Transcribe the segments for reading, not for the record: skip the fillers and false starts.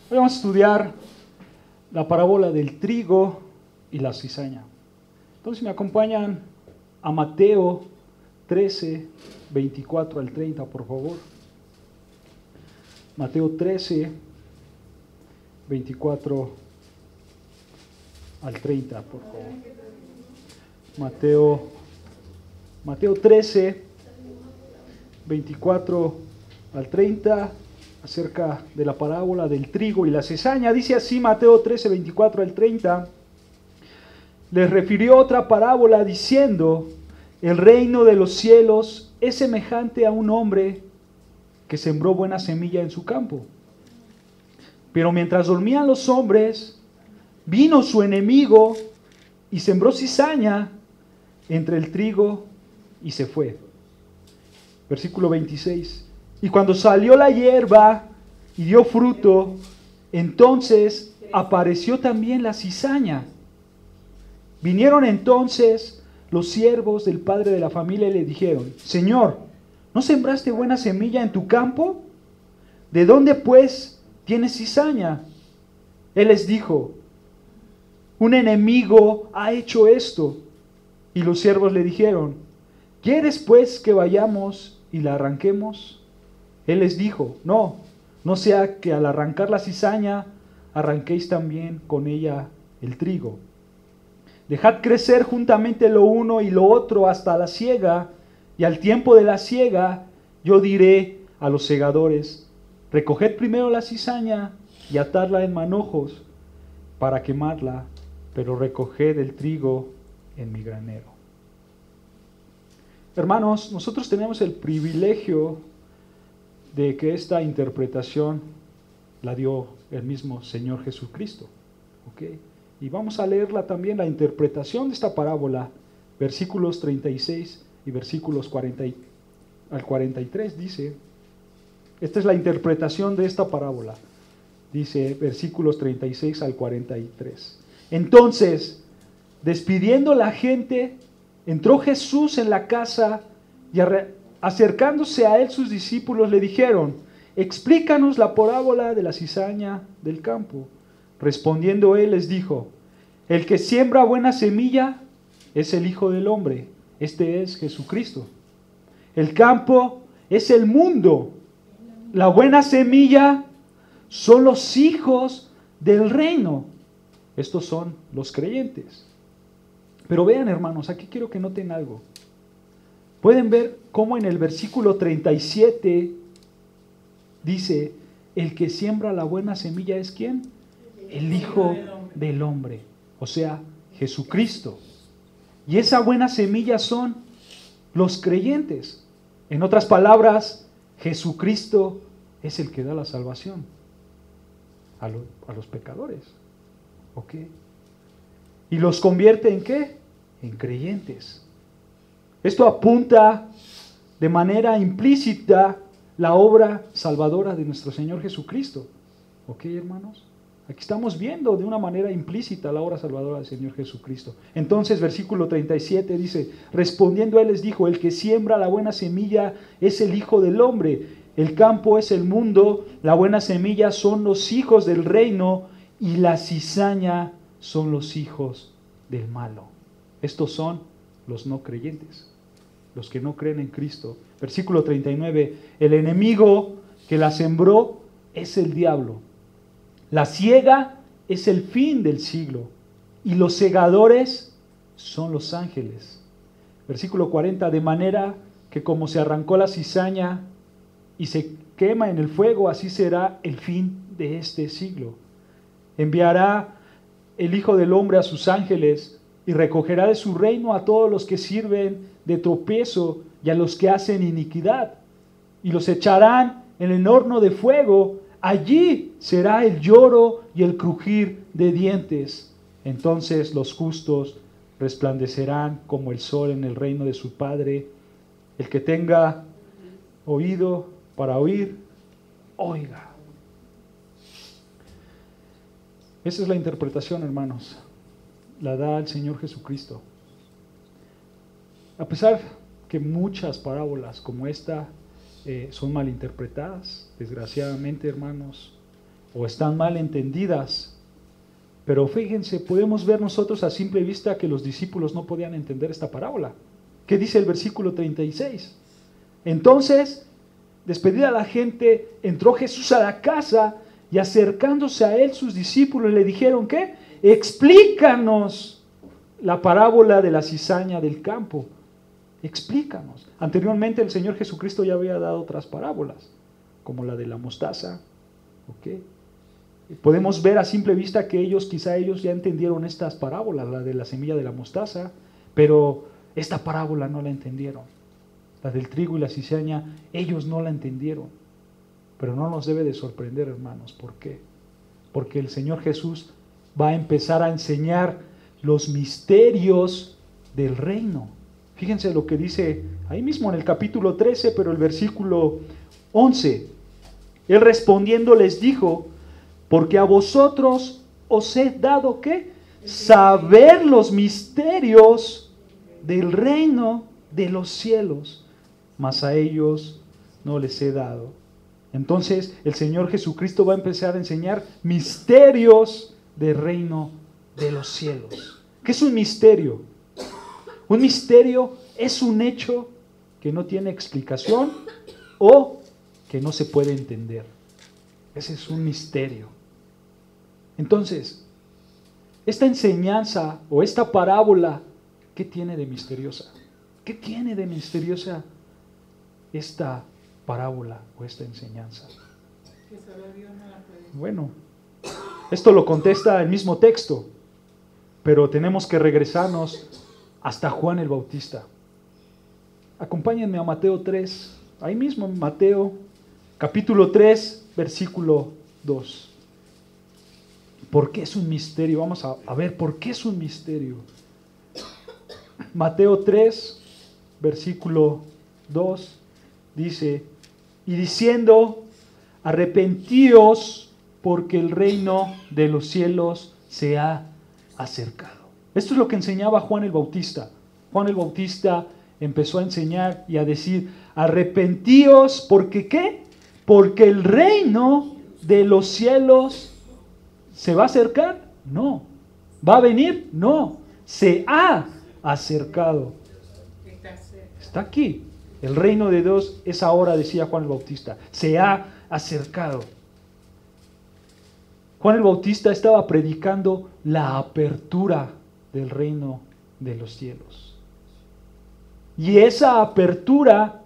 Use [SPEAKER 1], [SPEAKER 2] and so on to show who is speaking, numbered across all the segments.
[SPEAKER 1] Hoy vamos a estudiar la parábola del trigo y la cizaña. Entonces me acompañan a Mateo 13, 24 al 30, por favor. Mateo 13, 24 al 30, por favor. Mateo 13, 24 al 30, acerca de la parábola del trigo y la cizaña. Dice así Mateo 13, 24 al 30. Les refirió otra parábola diciendo: el reino de los cielos es semejante a un hombre que sembró buena semilla en su campo. Pero mientras dormían los hombres, vino su enemigo y sembró cizaña entre el trigo y se fue. Versículo 26. Y cuando salió la hierba y dio fruto, entonces apareció también la cizaña. Vinieron entonces los siervos del padre de la familia y le dijeron: Señor, ¿no sembraste buena semilla en tu campo? ¿De dónde pues tienes cizaña? Él les dijo: un enemigo ha hecho esto. Y los siervos le dijeron: ¿quieres pues que vayamos y la arranquemos? Él les dijo: no sea que al arrancar la cizaña arranquéis también con ella el trigo. Dejad crecer juntamente lo uno y lo otro hasta la siega, y al tiempo de la siega yo diré a los segadores: recoged primero la cizaña y atadla en manojos para quemarla, pero recoged el trigo en mi granero. Hermanos, nosotros tenemos el privilegio de que esta interpretación la dio el mismo Señor Jesucristo. ¿Okay? Y vamos a leerla también, la interpretación de esta parábola, versículos 36 y versículos 40 al 43, dice, esta es la interpretación de esta parábola, dice versículos 36 al 43. Entonces, despidiendo la gente, entró Jesús en la casa y acercándose a él sus discípulos le dijeron: explícanos la parábola de la cizaña del campo. Respondiendo él les dijo: el que siembra buena semilla es el Hijo del Hombre, este es Jesucristo. El campo es el mundo, la buena semilla son los hijos del reino, estos son los creyentes. Pero vean, hermanos, aquí quiero que noten algo. Pueden ver cómo en el versículo 37 dice: el que siembra la buena semilla es ¿quién? El Hijo del Hombre, o sea, Jesucristo. Y esa buena semilla son los creyentes. En otras palabras, Jesucristo es el que da la salvación a los pecadores. ¿Ok? ¿Y los convierte en qué? En creyentes. Esto apunta de manera implícita la obra salvadora de nuestro Señor Jesucristo. ¿Ok, hermanos? Aquí estamos viendo de una manera implícita la obra salvadora del Señor Jesucristo. Entonces, versículo 37 dice: respondiendo él les dijo: el que siembra la buena semilla es el Hijo del Hombre. El campo es el mundo, la buena semilla son los hijos del reino y la cizaña son los hijos del malo. Estos son los no creyentes, los que no creen en Cristo. Versículo 39, el enemigo que la sembró es el diablo. La siega es el fin del siglo y los segadores son los ángeles. Versículo 40, de manera que como se arrancó la cizaña y se quema en el fuego, así será el fin de este siglo. Enviará el Hijo del Hombre a sus ángeles y recogerá de su reino a todos los que sirven de tropiezo y a los que hacen iniquidad, y los echarán en el horno de fuego. Allí será el lloro y el crujir de dientes. Entonces los justos resplandecerán como el sol en el reino de su Padre. El que tenga oído para oír, oiga. Esa es la interpretación, hermanos. La da el Señor Jesucristo. A pesar que muchas parábolas como esta son malinterpretadas, desgraciadamente, hermanos, o están mal entendidas. Pero fíjense, podemos ver nosotros a simple vista que los discípulos no podían entender esta parábola. ¿Qué dice el versículo 36? Entonces, despedida la gente, entró Jesús a la casa y acercándose a él sus discípulos le dijeron, ¿qué? Explícanos la parábola de la cizaña del campo. Explícanos. Anteriormente el Señor Jesucristo ya había dado otras parábolas, como la de la mostaza. ¿Ok? Podemos ver a simple vista que quizá ellos ya entendieron estas parábolas, la de la semilla de la mostaza, pero esta parábola no la entendieron. La del trigo y la cizaña, ellos no la entendieron. Pero no nos debe de sorprender, hermanos. ¿Por qué? Porque el Señor Jesús va a empezar a enseñar los misterios del reino. Fíjense lo que dice ahí mismo en el capítulo 13, pero el versículo 11. Él respondiendo les dijo, porque a vosotros os he dado, ¿qué? Saber los misterios del reino de los cielos, mas a ellos no les he dado. Entonces el Señor Jesucristo va a empezar a enseñar misterios del reino de los cielos. ¿Qué es un misterio? Un misterio es un hecho que no tiene explicación o que no se puede entender. Ese es un misterio. Entonces, esta enseñanza o esta parábola, ¿qué tiene de misteriosa? ¿Qué tiene de misteriosa esta parábola o esta enseñanza? Bueno, esto lo contesta el mismo texto, pero tenemos que regresarnos hasta Juan el Bautista. Acompáñenme a Mateo 3, ahí mismo en Mateo, capítulo 3, versículo 2. ¿Por qué es un misterio? Vamos a ver por qué es un misterio. Mateo 3, versículo 2, dice, y diciendo, arrepentíos porque el reino de los cielos se ha acercado. Esto es lo que enseñaba Juan el Bautista. Juan el Bautista empezó a enseñar y a decir, arrepentíos porque ¿qué? Porque el reino de los cielos ¿se va a acercar? No. ¿Va a venir? No. Se ha acercado. Está aquí. El reino de Dios es ahora, decía Juan el Bautista. Se ha acercado. Juan el Bautista estaba predicando la apertura del reino de los cielos. Y esa apertura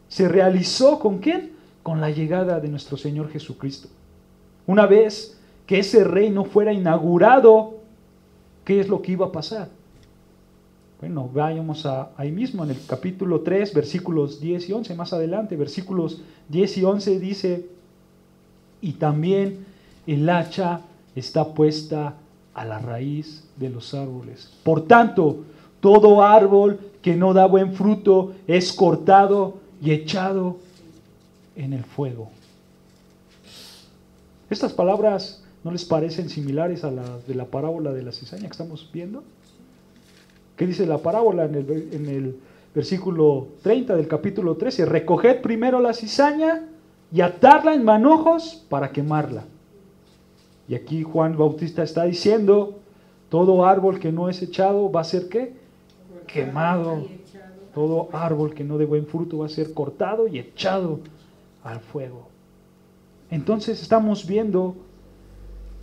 [SPEAKER 1] se realizó ¿con quién? Con la llegada de nuestro Señor Jesucristo. Una vez que ese reino fuera inaugurado, ¿qué es lo que iba a pasar? Bueno, vayamos ahí mismo en el capítulo 3, versículos 10 y 11, más adelante, versículos 10 y 11 dice, y también el hacha está puesta a la raíz de los árboles. Por tanto, todo árbol que no da buen fruto es cortado y echado en el fuego. Estas palabras ¿no les parecen similares a las de la parábola de la cizaña que estamos viendo? ¿Qué dice la parábola en el versículo 30 del capítulo 13? Recoged primero la cizaña y atarla en manojos para quemarla. Y aquí Juan Bautista está diciendo, todo árbol que no es echado va a ser ¿qué? Quemado. Todo árbol que no dé buen fruto va a ser cortado y echado al fuego. Entonces estamos viendo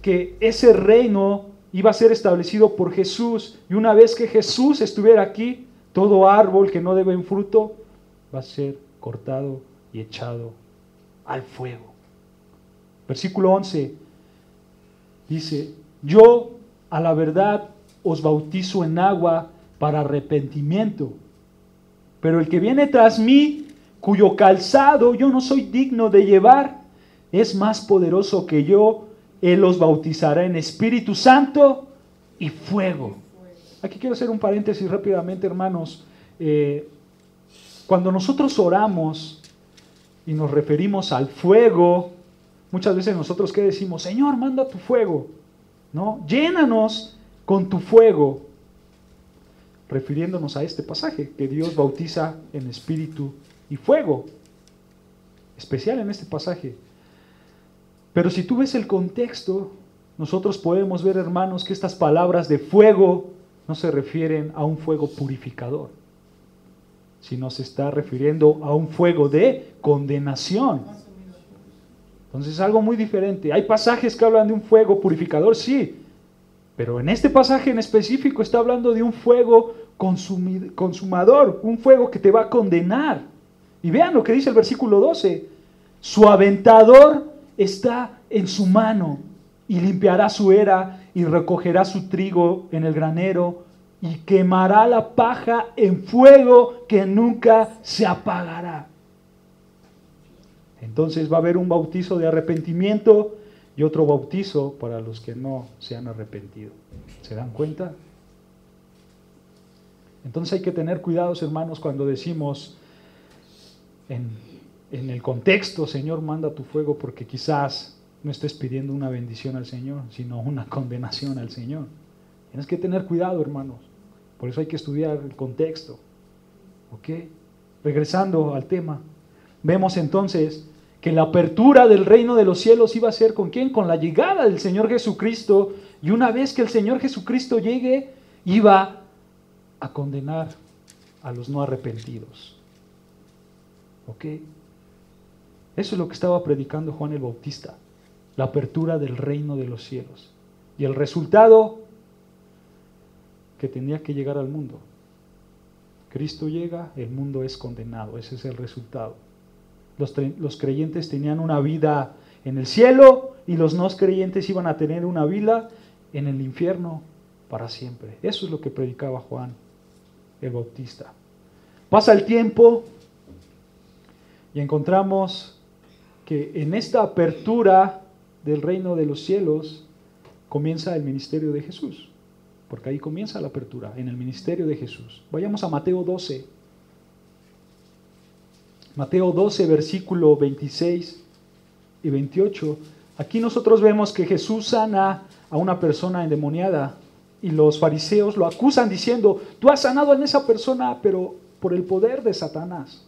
[SPEAKER 1] que ese reino iba a ser establecido por Jesús, y una vez que Jesús estuviera aquí, todo árbol que no dé buen fruto va a ser cortado y echado al fuego. Versículo 11 dice, yo a la verdad os bautizo en agua para arrepentimiento, pero el que viene tras mí, cuyo calzado yo no soy digno de llevar, es más poderoso que yo. Él los bautizará en Espíritu Santo y fuego. Aquí quiero hacer un paréntesis rápidamente, hermanos. Cuando nosotros oramos y nos referimos al fuego, muchas veces nosotros ¿qué decimos? Señor, manda tu fuego, ¿no? Llénanos con tu fuego. Refiriéndonos a este pasaje, que Dios bautiza en Espíritu y fuego. Especial en este pasaje. Pero si tú ves el contexto, nosotros podemos ver, hermanos, que estas palabras de fuego no se refieren a un fuego purificador, sino se está refiriendo a un fuego de condenación. Entonces es algo muy diferente. Hay pasajes que hablan de un fuego purificador, sí, pero en este pasaje en específico está hablando de un fuego consumador, un fuego que te va a condenar. Y vean lo que dice el versículo 12. Su aventador está en su mano y limpiará su era y recogerá su trigo en el granero y quemará la paja en fuego que nunca se apagará. Entonces va a haber un bautizo de arrepentimiento y otro bautizo para los que no se han arrepentido. ¿Se dan cuenta? Entonces hay que tener cuidados, hermanos, cuando decimos en el contexto, Señor, manda tu fuego, porque quizás no estés pidiendo una bendición al Señor, sino una condenación al Señor. Tienes que tener cuidado, hermanos. Por eso hay que estudiar el contexto. ¿Ok? Regresando al tema, vemos entonces que la apertura del reino de los cielos iba a ser ¿con quién? Con la llegada del Señor Jesucristo, y una vez que el Señor Jesucristo llegue, iba a condenar a los no arrepentidos. ¿Ok? Eso es lo que estaba predicando Juan el Bautista, la apertura del reino de los cielos. Y el resultado, que tenía que llegar al mundo. Cristo llega, el mundo es condenado, ese es el resultado. Los creyentes tenían una vida en el cielo y los no creyentes iban a tener una vida en el infierno para siempre. Eso es lo que predicaba Juan el Bautista. Pasa el tiempo y encontramos que en esta apertura del reino de los cielos comienza el ministerio de Jesús, porque ahí comienza la apertura, en el ministerio de Jesús. Vayamos a Mateo 12. Mateo 12, versículo 26 y 28. Aquí nosotros vemos que Jesús sana a una persona endemoniada y los fariseos lo acusan diciendo: tú has sanado a esa persona, pero por el poder de Satanás.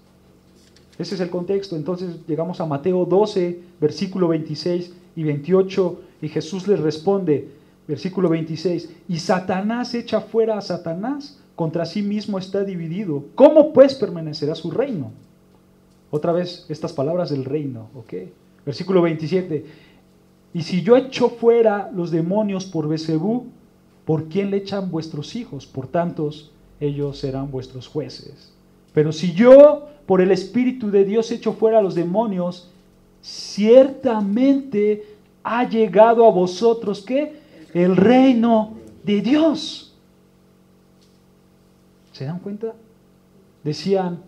[SPEAKER 1] Ese es el contexto. Entonces llegamos a Mateo 12, versículo 26 y 28, y Jesús les responde, versículo 26, y Satanás echa fuera a Satanás, contra sí mismo está dividido. ¿Cómo pues permanecerá su reino? Otra vez estas palabras del reino, ¿ok? Versículo 27, y si yo echo fuera los demonios por Beelzebú, ¿por quién le echan vuestros hijos? Por tantos, ellos serán vuestros jueces. Pero si yo por el Espíritu de Dios echo fuera los demonios, ciertamente ha llegado a vosotros, ¿qué? El reino de Dios. ¿Se dan cuenta? Decían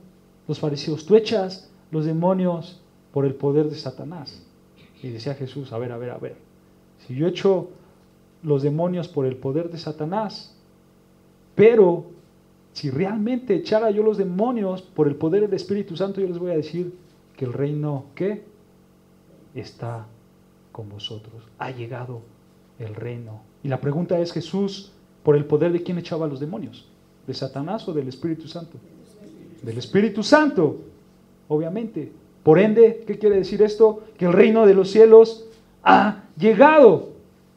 [SPEAKER 1] los fariseos: tú echas los demonios por el poder de Satanás. Y decía Jesús: a ver, si yo echo los demonios por el poder de Satanás, pero si realmente echara yo los demonios por el poder del Espíritu Santo, yo les voy a decir que el reino, ¿qué? Está con vosotros. Ha llegado el reino. Y la pregunta es: Jesús, ¿por el poder de quién echaba los demonios? ¿De Satanás o del Espíritu Santo? Del Espíritu Santo, obviamente. Por ende, ¿qué quiere decir esto? Que el reino de los cielos ha llegado,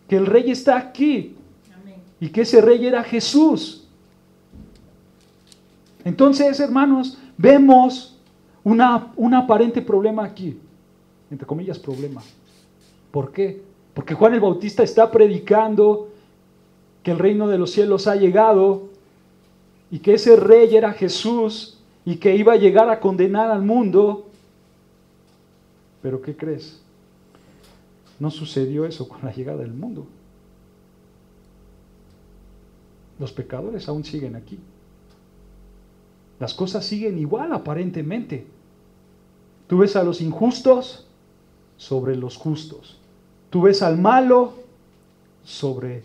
[SPEAKER 1] que el rey está aquí. Amén. Y que ese rey era Jesús. Entonces, hermanos, vemos un aparente problema aquí, entre comillas problema. ¿Por qué? Porque Juan el Bautista está predicando que el reino de los cielos ha llegado y que ese rey era Jesús y que iba a llegar a condenar al mundo. Pero ¿qué crees? No sucedió eso con la llegada del mundo. Los pecadores aún siguen aquí. Las cosas siguen igual aparentemente. Tú ves a los injustos sobre los justos. Tú ves al malo sobre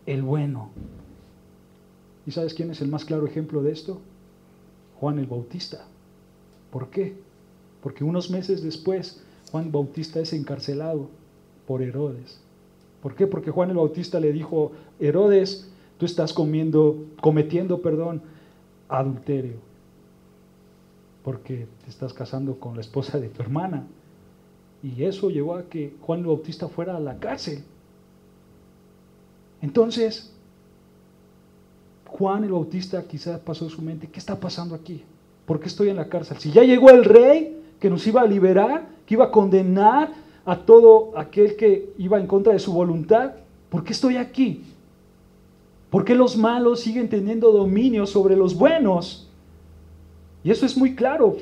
[SPEAKER 1] el bueno. ¿Y sabes quién es el más claro ejemplo de esto? Juan el Bautista. ¿Por qué? Porque unos meses después Juan Bautista es encarcelado por Herodes. ¿Por qué? Porque Juan el Bautista le dijo: Herodes, tú estás cometiendo adulterio, porque te estás casando con la esposa de tu hermana. Y eso llevó a que Juan el Bautista fuera a la cárcel. Entonces, Juan el Bautista quizás pasó su mente, ¿qué está pasando aquí? ¿Por qué estoy en la cárcel? Si ya llegó el rey que nos iba a liberar, que iba a condenar a todo aquel que iba en contra de su voluntad, ¿por qué estoy aquí? ¿Por qué los malos siguen teniendo dominio sobre los buenos? Y eso es muy claro.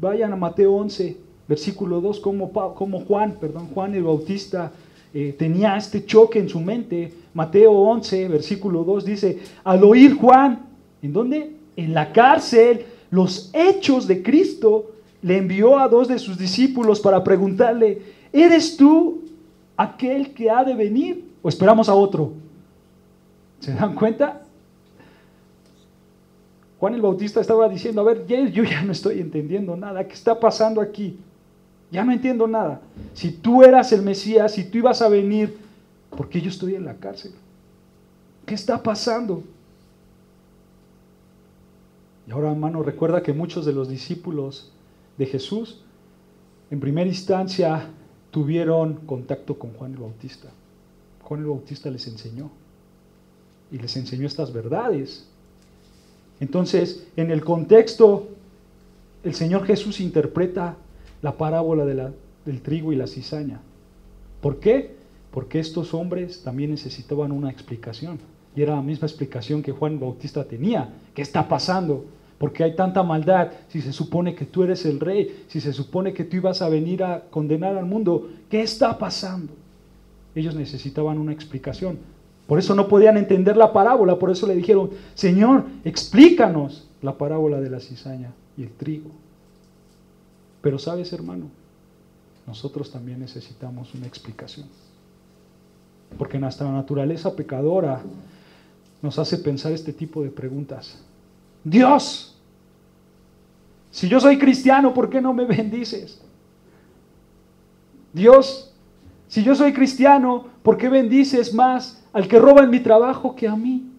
[SPEAKER 1] Vayan a Mateo 11, versículo 2, como Juan el Bautista tenía este choque en su mente. Mateo 11, versículo 2 dice, al oír Juan, ¿en dónde? En la cárcel, los hechos de Cristo, le envió a 2 de sus discípulos para preguntarle, ¿eres tú aquel que ha de venir o esperamos a otro? ¿Se dan cuenta? Juan el Bautista estaba diciendo, a ver, yo ya no estoy entendiendo nada, ¿qué está pasando aquí? Ya no entiendo nada. Si tú eras el Mesías, si tú ibas a venir, ¿por qué yo estoy en la cárcel? ¿Qué está pasando? Y ahora, hermano, recuerda que muchos de los discípulos de Jesús, en primera instancia, tuvieron contacto con Juan el Bautista. Juan el Bautista les enseñó. Y les enseñó estas verdades. Entonces, en el contexto, el Señor Jesús interpreta la parábola del trigo y la cizaña. ¿Por qué? Porque estos hombres también necesitaban una explicación. Y era la misma explicación que Juan Bautista tenía. ¿Qué está pasando? ¿Por qué hay tanta maldad? Si se supone que tú eres el rey, si se supone que tú ibas a venir a condenar al mundo, ¿qué está pasando? Ellos necesitaban una explicación. Por eso no podían entender la parábola, por eso le dijeron, Señor, explícanos la parábola de la cizaña y el trigo. Pero sabes, hermano, nosotros también necesitamos una explicación. Porque nuestra naturaleza pecadora nos hace pensar este tipo de preguntas. Dios, si yo soy cristiano, ¿por qué no me bendices? Dios, si yo soy cristiano, ¿por qué bendices más al que roba en mi trabajo que a mí?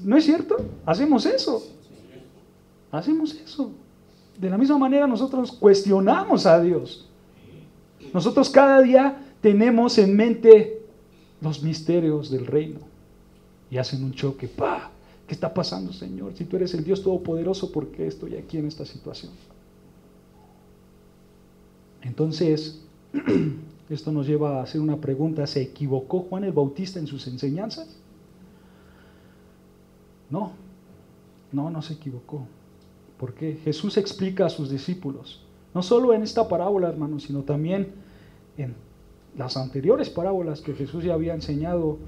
[SPEAKER 1] ¿No es cierto? Hacemos eso. Hacemos eso. De la misma manera nosotros cuestionamos a Dios. Nosotros cada día tenemos en mente los misterios del reino. Y hacen un choque. ¡Pah! ¿Qué está pasando, Señor? Si tú eres el Dios Todopoderoso, ¿por qué estoy aquí en esta situación? Entonces, esto nos lleva a hacer una pregunta. ¿Se equivocó Juan el Bautista en sus enseñanzas? No se equivocó. ¿Por qué? Jesús explica a sus discípulos, no solo en esta parábola, hermanos, sino también en las anteriores parábolas que Jesús ya había enseñado,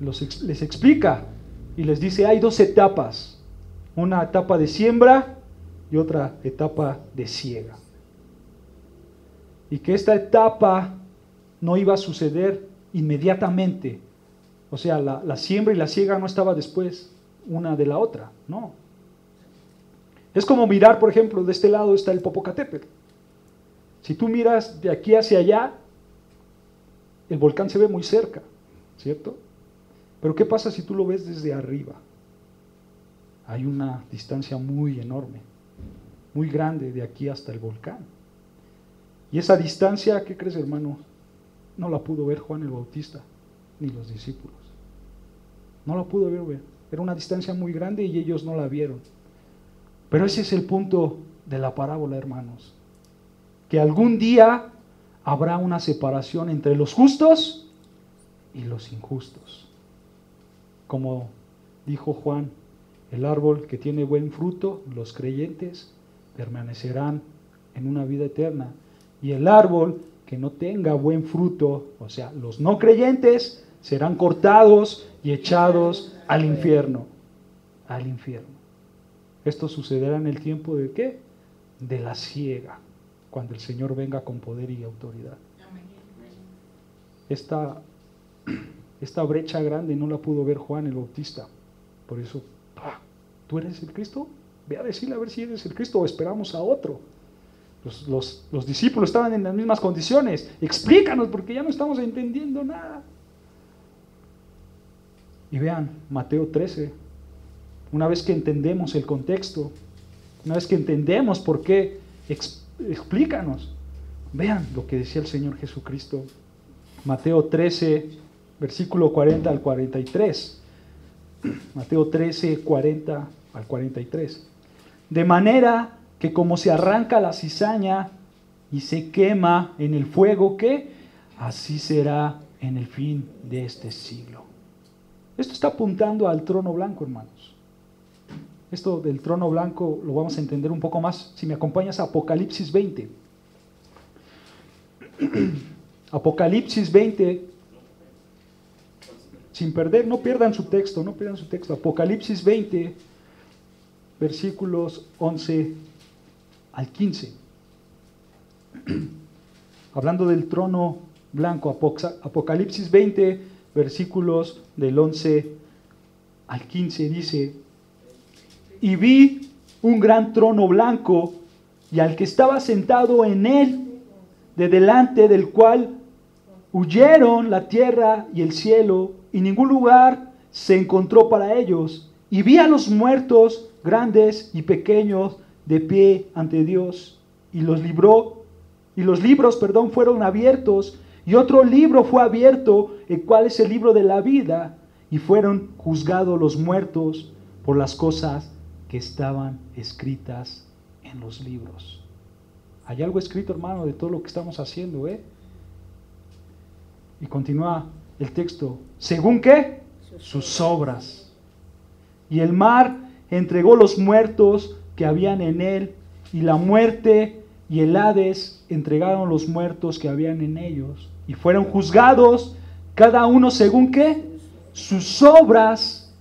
[SPEAKER 1] les explica y les dice, hay 2 etapas, una etapa de siembra y otra etapa de siega. Y que esta etapa no iba a suceder inmediatamente, o sea, la siembra y la siega no estaba después una de la otra, no. Es como mirar, por ejemplo, de este lado está el Popocatépetl. Si tú miras de aquí hacia allá, el volcán se ve muy cerca, ¿cierto? Pero ¿qué pasa si tú lo ves desde arriba? Hay una distancia muy enorme, muy grande de aquí hasta el volcán. Y esa distancia, ¿qué crees, hermano? No la pudo ver Juan el Bautista, ni los discípulos. No la pudo ver. Era una distancia muy grande y ellos no la vieron. Pero ese es el punto de la parábola, hermanos. Que algún día habrá una separación entre los justos y los injustos. Como dijo Juan, el árbol que tiene buen fruto, los creyentes permanecerán en una vida eterna. Y el árbol que no tenga buen fruto, o sea, los no creyentes, serán cortados y echados al infierno. Al infierno. Esto sucederá en el tiempo de ¿qué? De la siega, cuando el Señor venga con poder y autoridad. Esta brecha grande no la pudo ver Juan el Bautista. Por eso, ¿tú eres el Cristo? Ve a decirle a ver si eres el Cristo o esperamos a otro. Los discípulos estaban en las mismas condiciones. Explícanos porque ya no estamos entendiendo nada. Y vean, Mateo 13. Una vez que entendemos el contexto, una vez que entendemos por qué, explícanos. Vean lo que decía el Señor Jesucristo. Mateo 13, versículo 40 al 43. Mateo 13, 40 al 43. De manera que como se arranca la cizaña y se quema en el fuego, ¿qué? Así será en el fin de este siglo. Esto está apuntando al trono blanco, hermanos. Esto del trono blanco lo vamos a entender un poco más si me acompañas a Apocalipsis 20. Apocalipsis 20, sin perder, no pierdan su texto, Apocalipsis 20, versículos 11 al 15. Hablando del trono blanco, Apocalipsis 20, versículos del 11 al 15, dice: y vi un gran trono blanco y al que estaba sentado en él, de delante del cual huyeron la tierra y el cielo, y ningún lugar se encontró para ellos. Y vi a los muertos, grandes y pequeños, de pie ante Dios, y los libros fueron abiertos, y otro libro fue abierto, el cual es el libro de la vida, y fueron juzgados los muertos por las cosas que estaban escritas en los libros. Hay algo escrito, hermano, de todo lo que estamos haciendo, Y continúa el texto. ¿Según qué? Sus obras. Y el mar entregó los muertos que habían en él, y la muerte y el Hades entregaron los muertos que habían en ellos, y fueron juzgados cada uno según qué? Sus obras.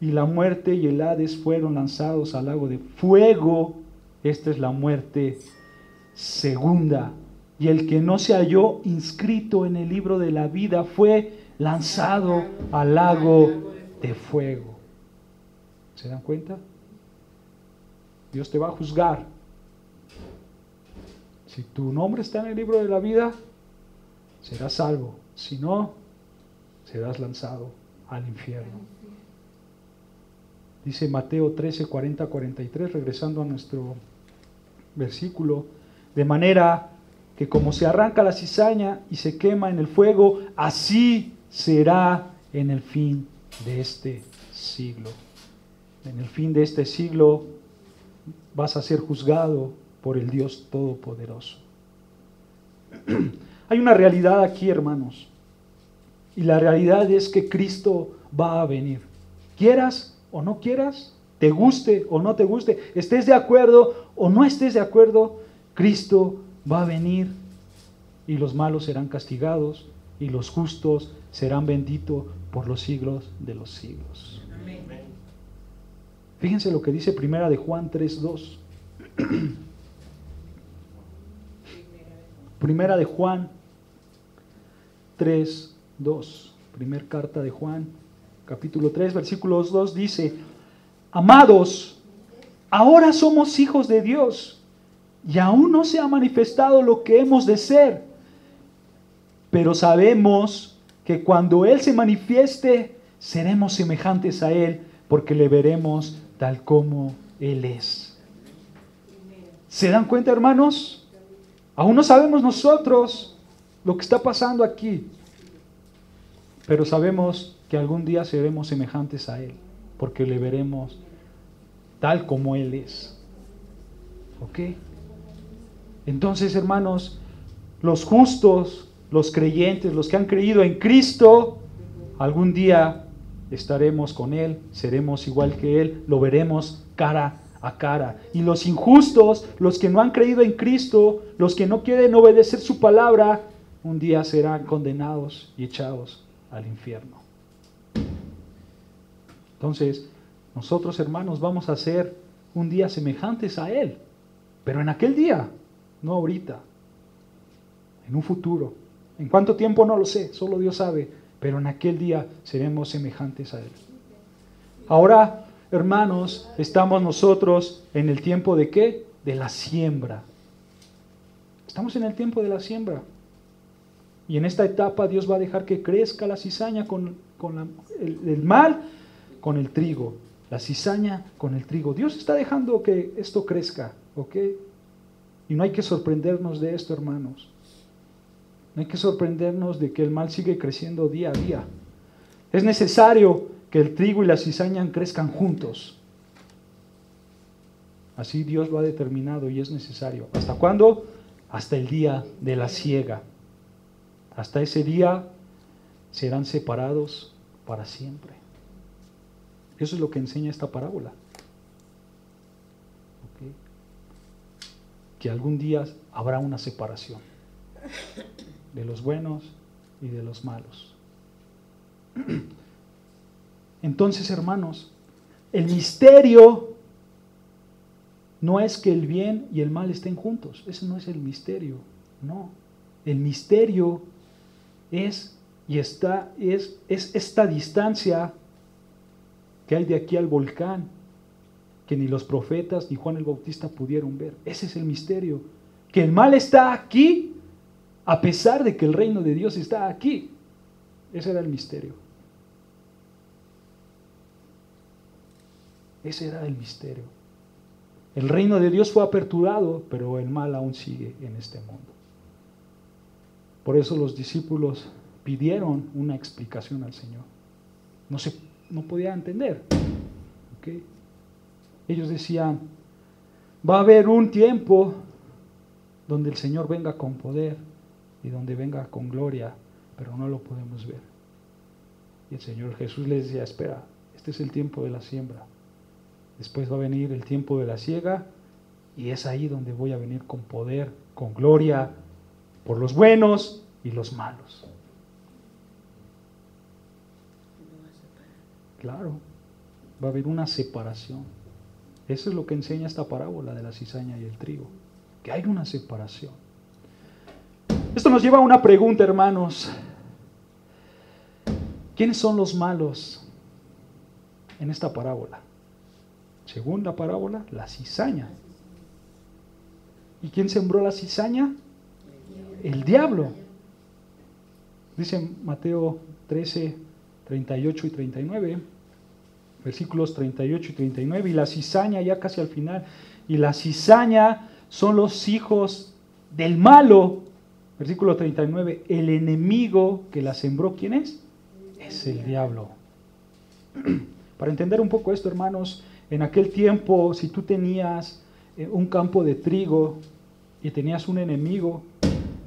[SPEAKER 1] Y la muerte y el Hades fueron lanzados al lago de fuego. Esta es la muerte segunda. Y el que no se halló inscrito en el libro de la vida fue lanzado al lago de fuego. ¿Se dan cuenta? Dios te va a juzgar. Si tu nombre está en el libro de la vida, serás salvo. Si no, serás lanzado al infierno. Dice Mateo 13, 40, 43, regresando a nuestro versículo: de manera que como se arranca la cizaña y se quema en el fuego, así será en el fin de este siglo. En el fin de este siglo vas a ser juzgado por el Dios Todopoderoso. Hay una realidad aquí, hermanos, y la realidad es que Cristo va a venir. Quieras o no quieras, te guste o no te guste, estés de acuerdo o no estés de acuerdo, Cristo va a venir, y los malos serán castigados y los justos serán benditos por los siglos de los siglos. Amén. Fíjense lo que dice Primera de Juan 3:2. Primera de Juan 3:2. Primer carta de Juan, capítulo 3, versículos 2, dice: amados, ahora somos hijos de Dios, y aún no se ha manifestado lo que hemos de ser, pero sabemos que cuando Él se manifieste, seremos semejantes a Él, porque le veremos tal como Él es. ¿Se dan cuenta, hermanos? Aún no sabemos nosotros lo que está pasando aquí, pero sabemos que algún día seremos semejantes a Él, porque le veremos tal como Él es. ¿Ok? Entonces, hermanos, los justos, los creyentes, los que han creído en Cristo, algún día estaremos con Él, seremos igual que Él, lo veremos cara a cara. Y los injustos, los que no han creído en Cristo, los que no quieren obedecer su palabra, un día serán condenados y echados al infierno. Entonces, nosotros, hermanos, vamos a ser un día semejantes a Él, pero en aquel día, no ahorita, en un futuro. ¿En cuánto tiempo? No lo sé, solo Dios sabe, pero en aquel día seremos semejantes a Él. Ahora, hermanos, estamos nosotros en el tiempo ¿de qué? De la siembra. Estamos en el tiempo de la siembra. Y en esta etapa Dios va a dejar que crezca la cizaña con el mal, con el trigo. La cizaña con el trigo. Dios está dejando que esto crezca, ¿ok? Y no hay que sorprendernos de esto, hermanos. No hay que sorprendernos de que el mal sigue creciendo día a día. Es necesario que el trigo y la cizaña crezcan juntos. Así Dios lo ha determinado y es necesario. ¿Hasta cuándo? Hasta el día de la siega. Hasta ese día serán separados para siempre. Eso es lo que enseña esta parábola. ¿Okay? Que algún día habrá una separación de los buenos y de los malos. Entonces, hermanos, el misterio no es que el bien y el mal estén juntos. Ese no es el misterio. No. El misterio es esta distancia que hay de aquí al volcán, que ni los profetas ni Juan el Bautista pudieron ver. Ese es el misterio. Que el mal está aquí, a pesar de que el reino de Dios está aquí. Ese era el misterio. Ese era el misterio. El reino de Dios fue aperturado, pero el mal aún sigue en este mundo. Por eso los discípulos pidieron una explicación al Señor. No podía entender. ¿Okay? Ellos decían, va a haber un tiempo donde el Señor venga con poder y donde venga con gloria, pero no lo podemos ver. Y el Señor Jesús les decía, espera, este es el tiempo de la siembra. Después va a venir el tiempo de la siega y es ahí donde voy a venir con poder, con gloria, por los buenos y los malos. Claro, va a haber una separación. Eso es lo que enseña esta parábola de la cizaña y el trigo, que hay una separación. Esto nos lleva a una pregunta, hermanos. ¿Quiénes son los malos en esta parábola? Según la parábola, la cizaña. ¿Y quién sembró la cizaña? El diablo. Dice Mateo 13, 38 y 39, versículos 38 y 39, y la cizaña ya casi al final, y la cizaña son los hijos del malo. Versículo 39, el enemigo que la sembró, ¿quién es? Es el diablo. Para entender un poco esto, hermanos, en aquel tiempo, si tú tenías un campo de trigo y tenías un enemigo,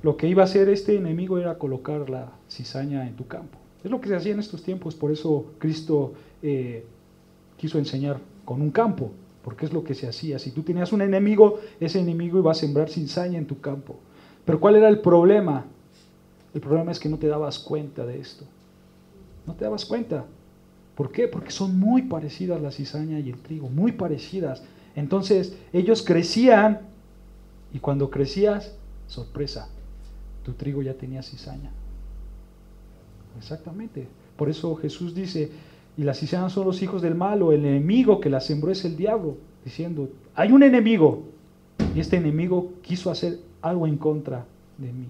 [SPEAKER 1] lo que iba a hacer este enemigo era colocar la cizaña en tu campo. Es lo que se hacía en estos tiempos, por eso Cristo quiso enseñar con un campo, porque es lo que se hacía. Si tú tenías un enemigo, ese enemigo iba a sembrar cizaña en tu campo. Pero ¿cuál era el problema? El problema es que no te dabas cuenta de esto. No te dabas cuenta. ¿Por qué? Porque son muy parecidas la cizaña y el trigo, muy parecidas. Entonces ellos crecían y cuando crecías, sorpresa, tu trigo ya tenía cizaña. Exactamente. Por eso Jesús dice, y las cizañas son los hijos del malo, el enemigo que las sembró es el diablo, diciendo, hay un enemigo y este enemigo quiso hacer algo en contra de mí.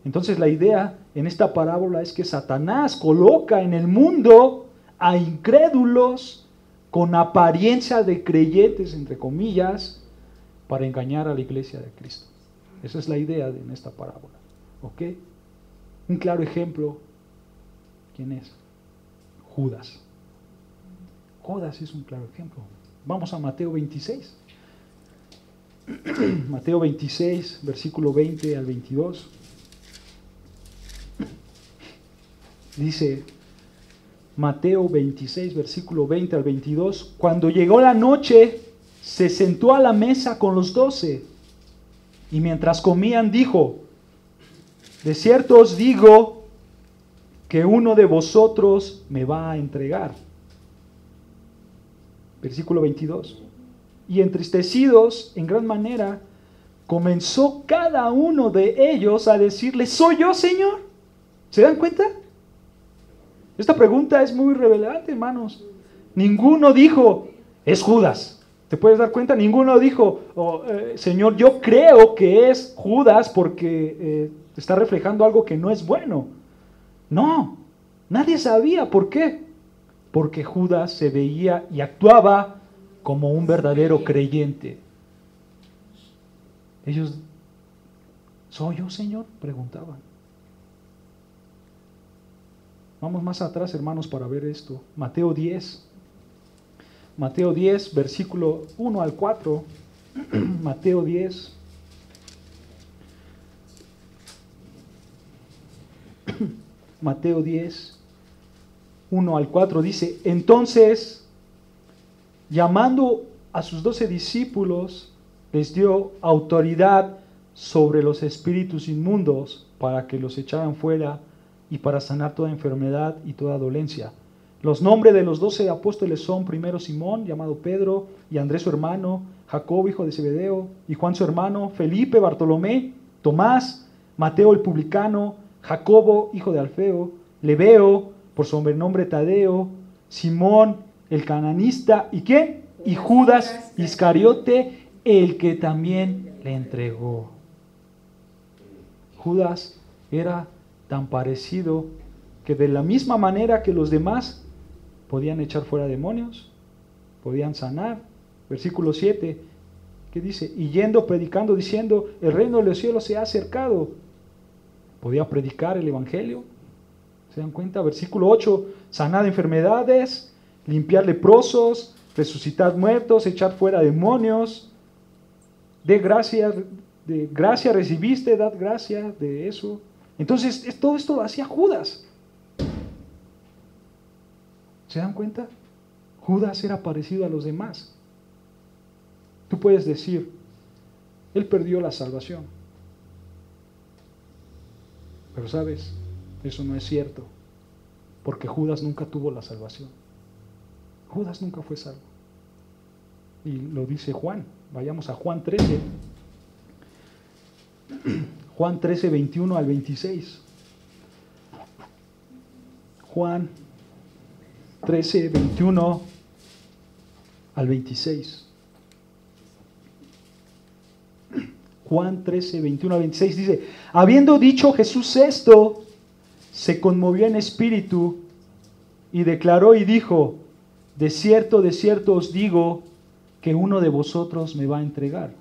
[SPEAKER 1] Entonces la idea en esta parábola es que Satanás coloca en el mundo a incrédulos con apariencia de creyentes, entre comillas, para engañar a la iglesia de Cristo. Esa es la idea en esta parábola. ¿Ok? Un claro ejemplo, ¿quién es? Judas. Judas es un claro ejemplo. Vamos a Mateo 26. Mateo 26, versículo 20 al 22. Dice Mateo 26, versículo 20 al 22, cuando llegó la noche, se sentó a la mesa con los 12, y mientras comían dijo, de cierto os digo que uno de vosotros me va a entregar. Versículo 22, y entristecidos en gran manera, comenzó cada uno de ellos a decirle, ¿soy yo, Señor? ¿Se dan cuenta? Esta pregunta es muy relevante, hermanos. Ninguno dijo, es Judas. ¿Te puedes dar cuenta? Ninguno dijo, Señor, yo creo que es Judas porque está reflejando algo que no es bueno. No, nadie sabía. ¿Por qué? Porque Judas se veía y actuaba como un verdadero creyente. Ellos ¿Soy yo, Señor?, preguntaban. Vamos más atrás, hermanos, para ver esto. Mateo 10. Mateo 10, versículo 1 al 4. Mateo 10. Mateo 10, 1 al 4 dice: entonces, llamando a sus 12 discípulos, les dio autoridad sobre los espíritus inmundos para que los echaran fuera y para sanar toda enfermedad y toda dolencia. Los nombres de los 12 apóstoles son: primero Simón, llamado Pedro, y Andrés su hermano, Jacobo hijo de Zebedeo, y Juan su hermano, Felipe, Bartolomé, Tomás, Mateo el publicano, Jacobo hijo de Alfeo, Lebeo, por sobrenombre Tadeo, Simón el cananista, ¿y qué? Y Judas Iscariote, el que también le entregó. Judas era tan parecido que de la misma manera que los demás podían echar fuera demonios, podían sanar. Versículo 7, ¿qué dice? Y yendo predicando diciendo: el reino de los cielos se ha acercado. Podía predicar el evangelio. ¿Se dan cuenta? Versículo 8, sanar enfermedades, limpiar leprosos, resucitar muertos, echar fuera demonios. De gracia recibiste, dad gracia de eso. Entonces, todo esto lo hacía Judas. ¿Se dan cuenta? Judas era parecido a los demás. Tú puedes decir: él perdió la salvación. Pero sabes, eso no es cierto, porque Judas nunca tuvo la salvación. Judas nunca fue salvo. Y lo dice Juan. Vayamos a Juan 13. Juan 13, 21 al 26. Juan 13, 21 al 26. Juan 13, 21 al 26 dice: habiendo dicho Jesús esto, se conmovió en espíritu y declaró y dijo: de cierto os digo que uno de vosotros me va a entregar.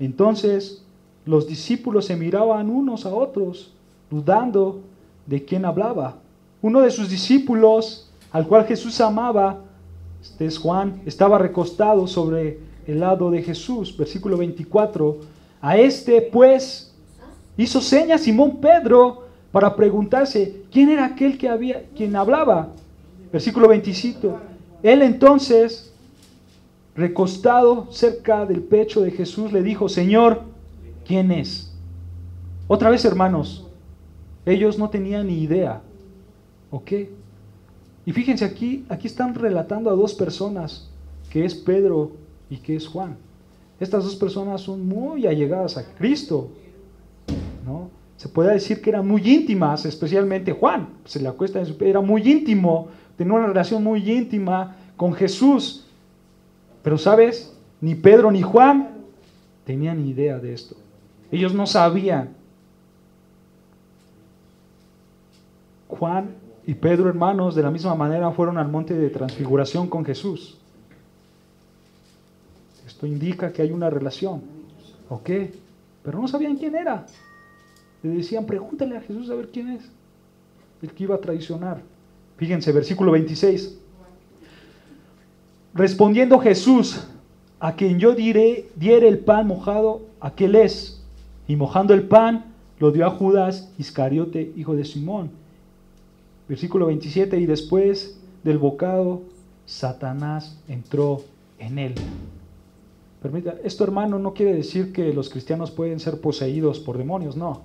[SPEAKER 1] Entonces los discípulos se miraban unos a otros, dudando de quién hablaba. Uno de sus discípulos, al cual Jesús amaba, este es Juan, estaba recostado sobre el lado de Jesús. Versículo 24. A este, pues, hizo señas Simón Pedro para preguntarse quién era aquel quien hablaba. Versículo 25. Él entonces, recostado cerca del pecho de Jesús, le dijo: Señor, ¿quién es? Otra vez, hermanos, ellos no tenían ni idea. ¿Ok? Y fíjense, aquí están relatando a dos personas, que es Pedro y que es Juan. Estas dos personas son muy allegadas a Cristo, ¿no? Se puede decir que eran muy íntimas, especialmente Juan, se le acuesta en era muy íntimo, tenía una relación muy íntima con Jesús. Pero ¿sabes? Ni Pedro ni Juan tenían ni idea de esto. Ellos no sabían. Juan y Pedro, hermanos, de la misma manera fueron al monte de transfiguración con Jesús. Esto indica que hay una relación, ¿ok? Pero no sabían quién era. Le decían: pregúntale a Jesús a ver quién es el que iba a traicionar. Fíjense, versículo 26. Respondiendo Jesús: a quien yo diere el pan mojado, aquel es. Y mojando el pan, lo dio a Judas Iscariote, hijo de Simón. Versículo 27. Y después del bocado, Satanás entró en él. Esto, hermano, no quiere decir que los cristianos pueden ser poseídos por demonios, no,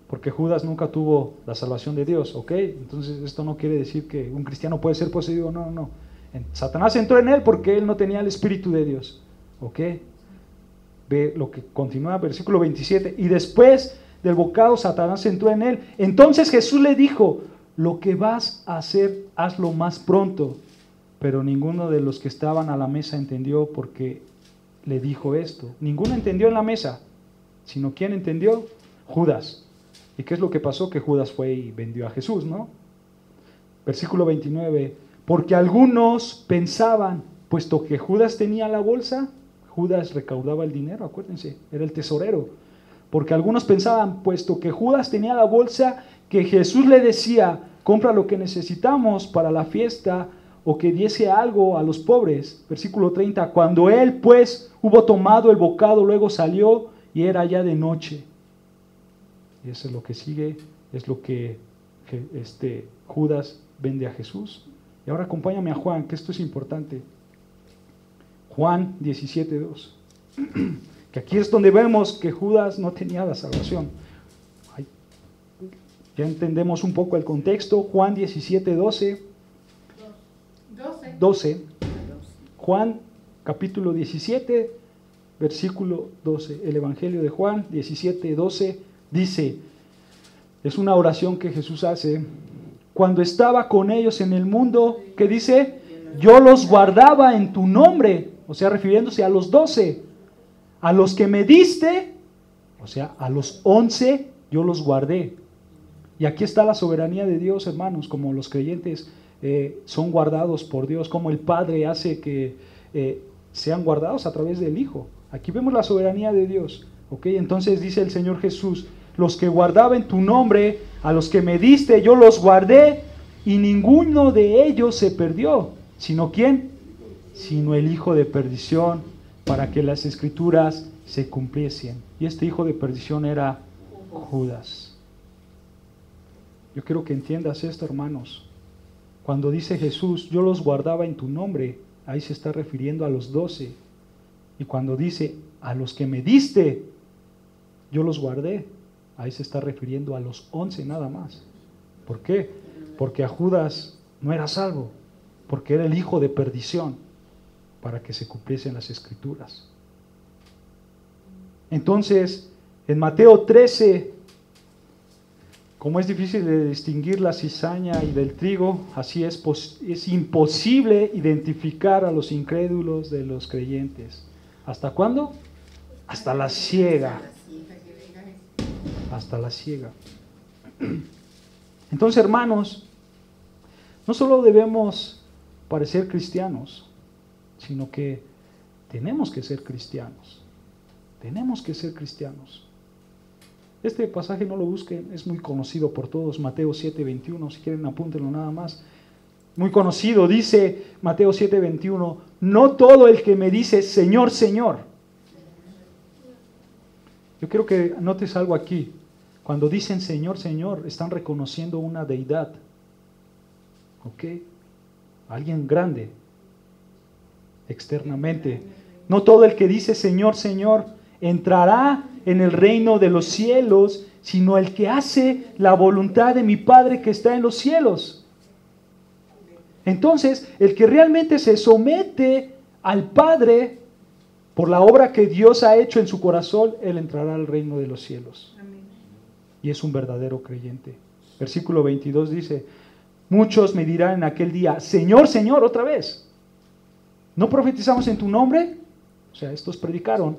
[SPEAKER 1] porque Judas nunca tuvo la salvación de Dios, ¿ok? Entonces esto no quiere decir que un cristiano puede ser poseído, no. Satanás entró en él porque él no tenía el Espíritu de Dios, ¿ok? Ve lo que continúa, versículo 27, y después del bocado Satanás entró en él. Entonces Jesús le dijo: lo que vas a hacer, hazlo más pronto. Pero ninguno de los que estaban a la mesa entendió porque le dijo esto. Ninguno entendió en la mesa, sino ¿quién entendió? Judas. ¿Y qué es lo que pasó? Que Judas fue y vendió a Jesús, ¿no? Versículo 29. Porque algunos pensaban, puesto que Judas tenía la bolsa, Judas recaudaba el dinero, acuérdense, era el tesorero. porque algunos pensaban, puesto que Judas tenía la bolsa, que Jesús le decía, compra lo que necesitamos para la fiesta, o que diese algo a los pobres. Versículo 30, cuando él pues hubo tomado el bocado, luego salió y era ya de noche. Y eso es lo que sigue, es lo que Judas vende a Jesús. Y ahora acompáñame a Juan, que esto es importante. Juan 17:2. Que aquí es donde vemos que Judas no tenía la salvación. Ya entendemos un poco el contexto. Juan 17:12. 12. Juan capítulo 17, versículo 12. El Evangelio de Juan 17:12 dice, es una oración que Jesús hace. Cuando estaba con ellos en el mundo, ¿qué dice? Yo los guardaba en tu nombre. O sea, refiriéndose a los 12. A los que me diste, o sea, a los 11, yo los guardé. Y aquí está la soberanía de Dios, hermanos, como los creyentes son guardados por Dios, como el Padre hace que sean guardados a través del Hijo. Aquí vemos la soberanía de Dios. ¿Ok? Entonces dice el Señor Jesús, los que guardaba en tu nombre, a los que me diste, yo los guardé, y ninguno de ellos se perdió. ¿Sino quién? Sino el hijo de perdición, para que las escrituras se cumpliesen. Y este hijo de perdición era Judas. Yo quiero que entiendas esto, hermanos. Cuando dice Jesús, yo los guardaba en tu nombre, ahí se está refiriendo a los 12. Y cuando dice, a los que me diste, yo los guardé, ahí se está refiriendo a los 11 nada más. ¿Por qué? Porque a Judas no era salvo, porque era el hijo de perdición, para que se cumpliesen las escrituras. Entonces, en Mateo 13, como es difícil de distinguir la cizaña y del trigo, así es imposible identificar a los incrédulos de los creyentes. ¿Hasta cuándo? Hasta la siega. Hasta la siega. Entonces, hermanos, no solo debemos parecer cristianos, sino que tenemos que ser cristianos. Tenemos que ser cristianos. Este pasaje no lo busquen, es muy conocido por todos, Mateo 7:21, si quieren apúntenlo nada más. Muy conocido, dice Mateo 7:21, no todo el que me dice Señor, Señor. Yo quiero que notes algo aquí. Cuando dicen Señor, Señor, están reconociendo una deidad. ¿Ok? Alguien grande, externamente. No todo el que dice Señor, Señor, entrará en el reino de los cielos, sino el que hace la voluntad de mi Padre que está en los cielos. Entonces, el que realmente se somete al Padre por la obra que Dios ha hecho en su corazón, él entrará al reino de los cielos. Amén. Y es un verdadero creyente. Versículo 22 dice, muchos me dirán en aquel día, Señor, Señor, otra vez, ¿no profetizamos en tu nombre? O sea, estos predicaron.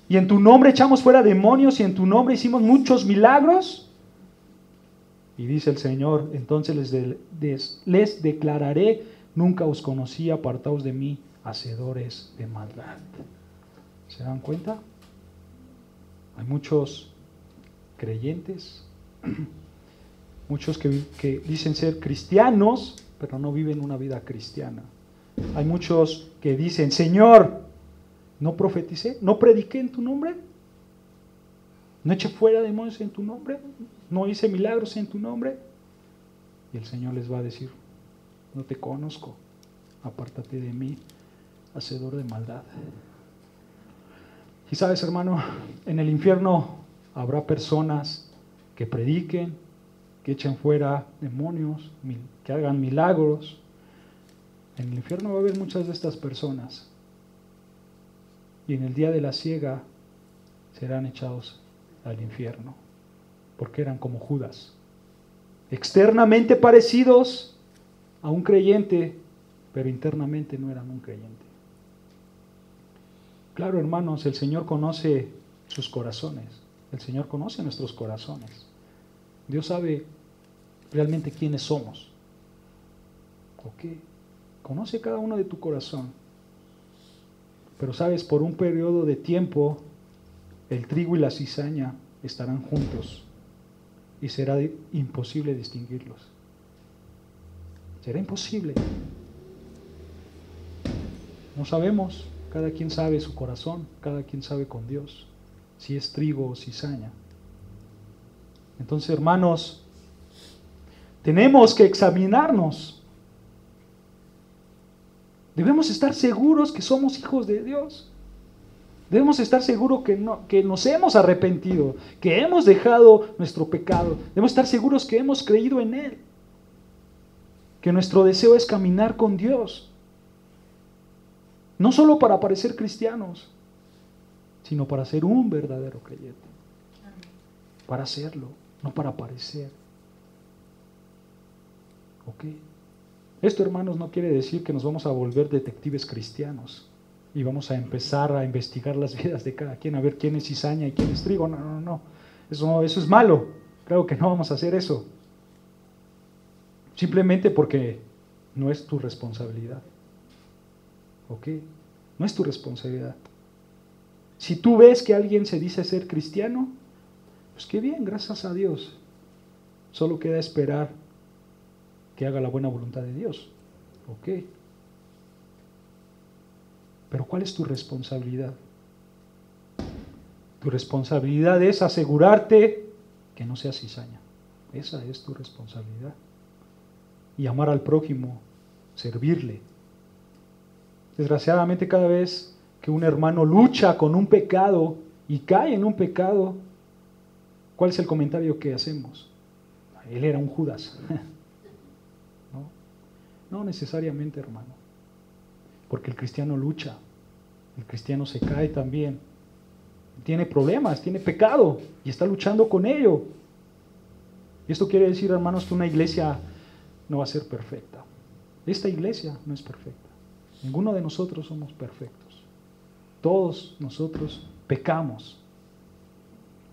[SPEAKER 1] Y en tu nombre echamos fuera demonios y en tu nombre hicimos muchos milagros. Y dice el Señor, entonces les declararé, nunca os conocí, apartaos de mí, hacedores de maldad. ¿Se dan cuenta? Hay muchos creyentes, muchos que dicen ser cristianos, pero no viven una vida cristiana. Hay muchos que dicen, Señor, ¿no profeticé? ¿No prediqué en tu nombre? ¿No eché fuera demonios en tu nombre? ¿No hice milagros en tu nombre? Y el Señor les va a decir, no te conozco, apártate de mí, hacedor de maldad. Y sabes, hermano, en el infierno habrá personas que prediquen, que echen fuera demonios, que hagan milagros. En el infierno va a haber muchas de estas personas. Y en el día de la siega serán echados al infierno, porque eran como Judas, externamente parecidos a un creyente, pero internamente no eran un creyente. Claro, hermanos, el Señor conoce sus corazones, el Señor conoce nuestros corazones. Dios sabe realmente quiénes somos. ¿Ok? Conoce cada uno de tu corazón. Pero sabes, por un periodo de tiempo el trigo y la cizaña estarán juntos y será imposible distinguirlos. Será imposible. No sabemos, cada quien sabe su corazón, cada quien sabe con Dios si es trigo o cizaña. Entonces, hermanos, tenemos que examinarnos. Debemos estar seguros que somos hijos de Dios. Debemos estar seguros que nos hemos arrepentido, que hemos dejado nuestro pecado. Debemos estar seguros que hemos creído en Él, que nuestro deseo es caminar con Dios. No solo para parecer cristianos, sino para ser un verdadero creyente. Para serlo, no para parecer. ¿Ok? Esto, hermanos, no quiere decir que nos vamos a volver detectives cristianos y vamos a empezar a investigar las vidas de cada quien, a ver quién es cizaña y quién es trigo. No. Eso es malo. Claro que no vamos a hacer eso. Simplemente porque no es tu responsabilidad. ¿Ok? No es tu responsabilidad. Si tú ves que alguien se dice ser cristiano, pues qué bien, gracias a Dios. Solo queda esperar que haga la buena voluntad de Dios. ¿Ok? Pero ¿cuál es tu responsabilidad? Tu responsabilidad es asegurarte que no seas cizaña. Esa es tu responsabilidad. Y amar al prójimo, servirle. Desgraciadamente, cada vez que un hermano lucha con un pecado y cae en un pecado, ¿cuál es el comentario que hacemos? Él era un Judas. No necesariamente, hermano. Porque el cristiano lucha. El cristiano se cae también. Tiene problemas, tiene pecado y está luchando con ello. Y esto quiere decir, hermanos, que una iglesia no va a ser perfecta. Esta iglesia no es perfecta. Ninguno de nosotros somos perfectos. Todos nosotros pecamos.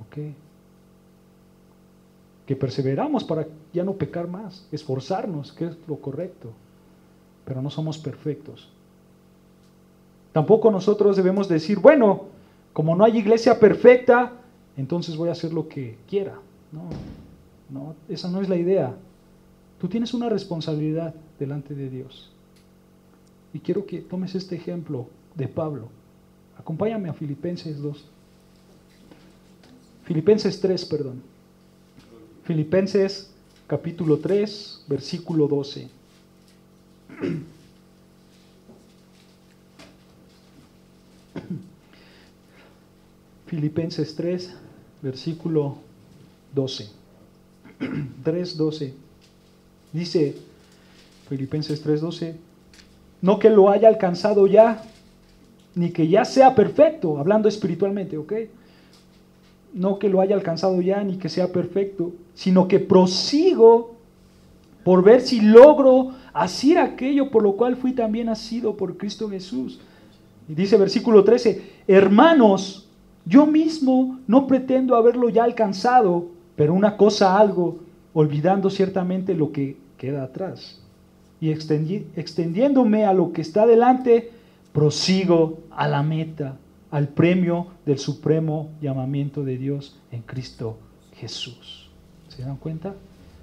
[SPEAKER 1] ¿Ok? Que perseveramos para ya no pecar más, esforzarnos, que es lo correcto. Pero no somos perfectos. Tampoco nosotros debemos decir, bueno, como no hay iglesia perfecta, entonces voy a hacer lo que quiera. No, esa no es la idea. Tú tienes una responsabilidad delante de Dios. Y quiero que tomes este ejemplo de Pablo. Acompáñame a Filipenses 2. Filipenses 3, perdón. Filipenses capítulo 3, versículo 12. Filipenses 3, versículo 12. 3:12. Dice Filipenses 3:12, no que lo haya alcanzado ya, ni que ya sea perfecto, hablando espiritualmente, ¿ok? No que lo haya alcanzado ya, ni que sea perfecto, sino que prosigo por ver si logro hacer aquello por lo cual fui también nacido por Cristo Jesús. Y dice versículo 13, hermanos, yo mismo no pretendo haberlo ya alcanzado, pero una cosa hago, olvidando ciertamente lo que queda atrás. Y extendiéndome a lo que está delante, prosigo a la meta, al premio del supremo llamamiento de Dios en Cristo Jesús. ¿Se dan cuenta?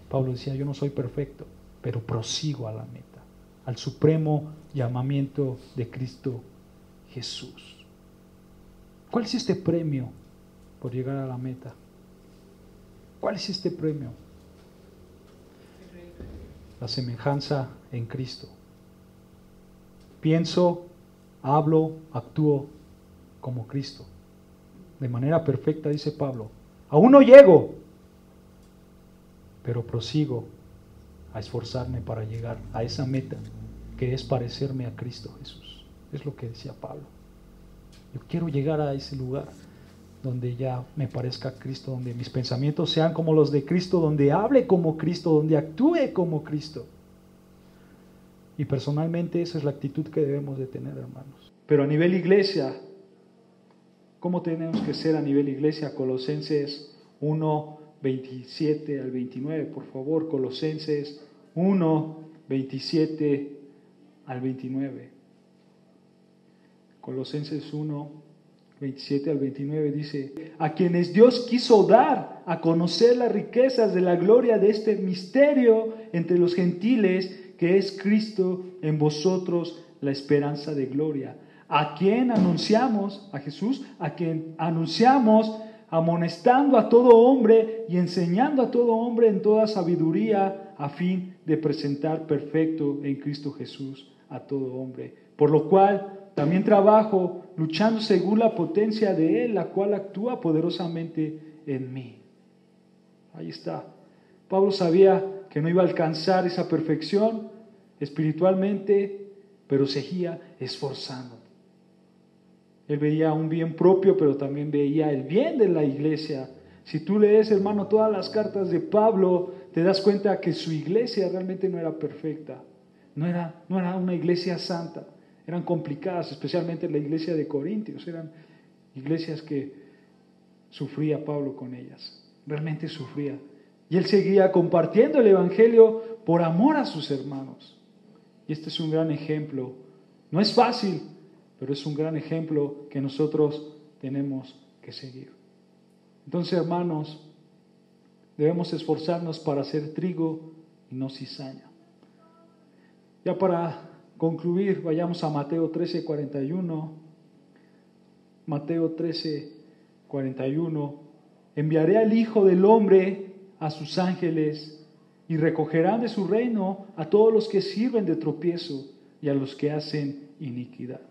[SPEAKER 1] Pablo decía, yo no soy perfecto, pero prosigo a la meta, al supremo llamamiento de Cristo Jesús. ¿Cuál es este premio por llegar a la meta? ¿Cuál es este premio? La semejanza en Cristo. Pienso, hablo, actúo como Cristo. De manera perfecta, dice Pablo. Aún no llego, pero prosigo a esforzarme para llegar a esa meta, que es parecerme a Cristo Jesús. Es lo que decía Pablo. Yo quiero llegar a ese lugar donde ya me parezca a Cristo, donde mis pensamientos sean como los de Cristo, donde hable como Cristo, donde actúe como Cristo. Y personalmente esa es la actitud que debemos de tener, hermanos. Pero a nivel iglesia, ¿cómo tenemos que ser a nivel iglesia? Colosenses 1, 27 al 29, por favor. Colosenses 1, 27 al 29. Colosenses 1, 27 al 29 dice: a quienes Dios quiso dar a conocer las riquezas de la gloria de este misterio entre los gentiles, que es Cristo en vosotros, la esperanza de gloria. A quien anunciamos, a Jesús, a quien anunciamos, amonestando a todo hombre y enseñando a todo hombre en toda sabiduría, a fin de presentar perfecto en Cristo Jesús a todo hombre. Por lo cual también trabajo, luchando según la potencia de Él, la cual actúa poderosamente en mí. Ahí está. Pablo sabía que no iba a alcanzar esa perfección espiritualmente, pero seguía esforzando. Él veía un bien propio, pero también veía el bien de la iglesia. Si tú lees, hermano, todas las cartas de Pablo, te das cuenta que su iglesia realmente no era perfecta. No era una iglesia santa. Eran complicadas, especialmente la iglesia de Corintios. Eran iglesias que sufría Pablo con ellas. Realmente sufría. Y él seguía compartiendo el evangelio por amor a sus hermanos. Y este es un gran ejemplo. No es fácil, pero es un gran ejemplo que nosotros tenemos que seguir. Entonces, hermanos, debemos esforzarnos para hacer trigo y no cizaña. Ya para concluir, vayamos a Mateo 13:41. Mateo 13:41. Enviaré al Hijo del Hombre a sus ángeles y recogerán de su reino a todos los que sirven de tropiezo y a los que hacen iniquidad.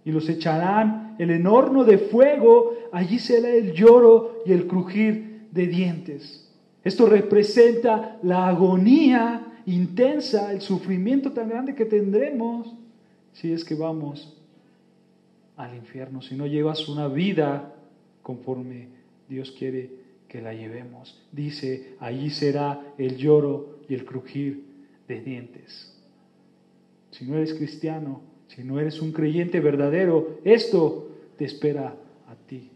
[SPEAKER 1] Y los echarán en el horno de fuego, allí será el lloro y el crujir de dientes. Esto representa la agonía intensa, el sufrimiento tan grande que tendremos si es que vamos al infierno, si no llevas una vida conforme Dios quiere que la llevemos. Dice, allí será el lloro y el crujir de dientes. Si no eres cristiano, si no eres un creyente verdadero, esto te espera a ti.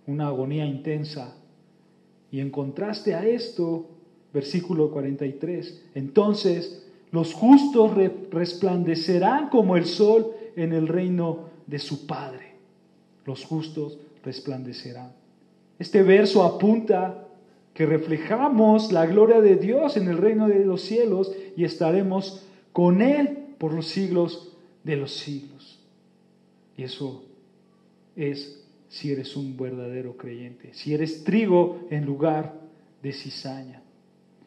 [SPEAKER 1] Una agonía intensa. Y en contraste a esto, versículo 43, entonces los justos resplandecerán como el sol en el reino de su Padre. Los justos resplandecerán. Este verso apunta que reflejamos la gloria de Dios en el reino de los cielos y estaremos con Él por los siglos de los siglos. Y eso es si eres un verdadero creyente, si eres trigo en lugar de cizaña.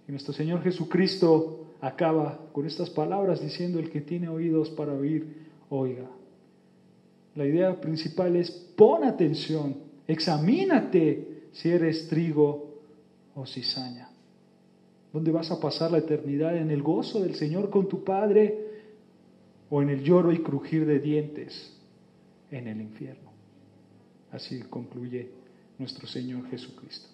[SPEAKER 1] Y nuestro Señor Jesucristo acaba con estas palabras diciendo: el que tiene oídos para oír, oiga. La idea principal es: pon atención, examínate si eres trigo o cizaña. ¿Dónde vas a pasar la eternidad? ¿En el gozo del Señor con tu Padre o en el lloro y crujir de dientes en el infierno? Así concluye nuestro Señor Jesucristo.